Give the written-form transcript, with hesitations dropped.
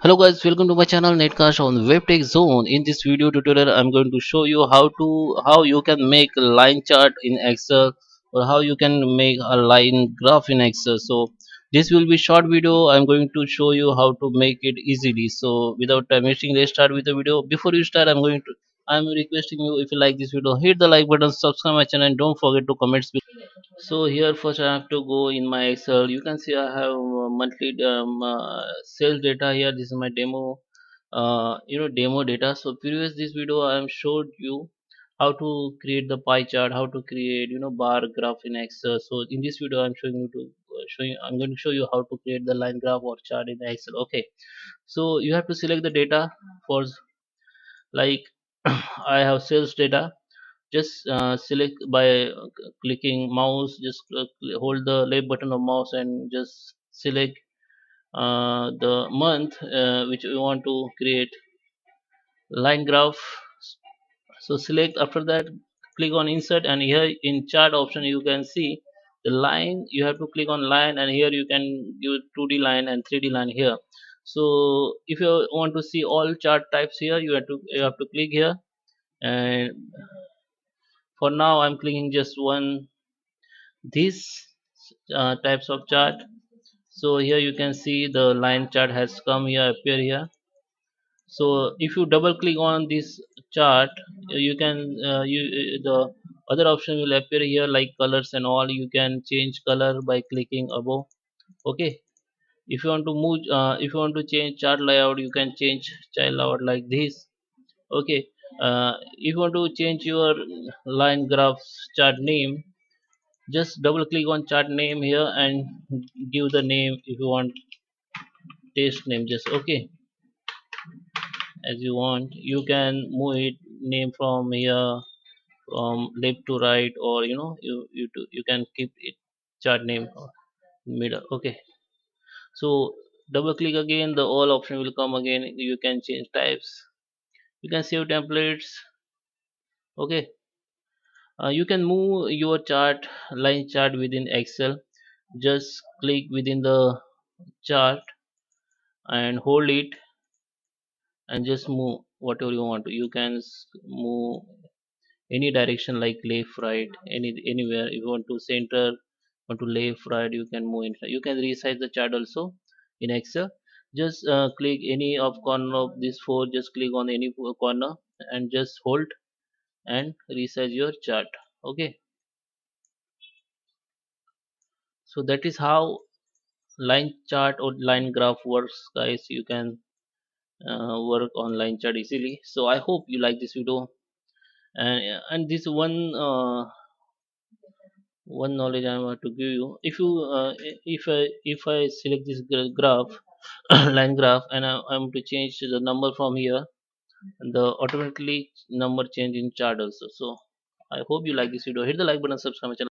Hello guys, welcome to my channel Netcast on WebTech Zone. In this video tutorial, I'm going to show you how you can make a line chart in Excel or how you can make a line graph in Excel. So this will be short video. I'm going to show you how to make it easily. So without time wasting, let's start with the video. Before you start, I'm requesting you, if you like this video, hit the like button, subscribe my channel, and don't forget to comment. So here first I have to go in my Excel. You can see I have monthly sales data here. This is my demo, demo data. So previous this video I am showed you how to create the pie chart, how to create bar graph in Excel. So in this video I'm going to show you how to create the line graph or chart in Excel. Okay, so you have to select the data for, like, I have sales data. Just select by clicking mouse. Just hold the left button of mouse and just select the month which we want to create line graph. So select, after that click on insert, and here in chart option you can see the line. You have to click on line, and here you can give 2D line and 3D line here. So if you want to see all chart types here, you have to click here. And for now I'm clicking just one, these types of chart. So here you can see the line chart has come here, appear here. So if you double click on this chart, you can the other option will appear here, like colors and all. You can change color by clicking above. Okay, if you want to move, if you want to change chart layout, you can change child layout like this. Okay, if you want to change your line graphs chart name, just double click on chart name here and give the name. If you want test name, just okay, as you want. You can move it name from here, from left to right, or you can keep it chart name middle. Okay, so double click again, the all option will come again. You can change types, you can save templates. Okay, you can move your chart, line chart within Excel. Just click within the chart and hold it, and just move whatever you want to. You can move any direction, like left, right, anywhere. If you want to center, want to left, right, you can move inside. You can resize the chart also in Excel. Just click any of corner of this four. Just click on any corner and just hold and resize your chart. Okay, so that is how line chart or line graph works, guys. You can work on line chart easily. So I hope you like this video. And this one knowledge I want to give you. If you if I select this graph, line graph, and I'm to change the number from here, the automatically number change in chart also. So I hope you like this video. Hit the like button, subscribe my channel.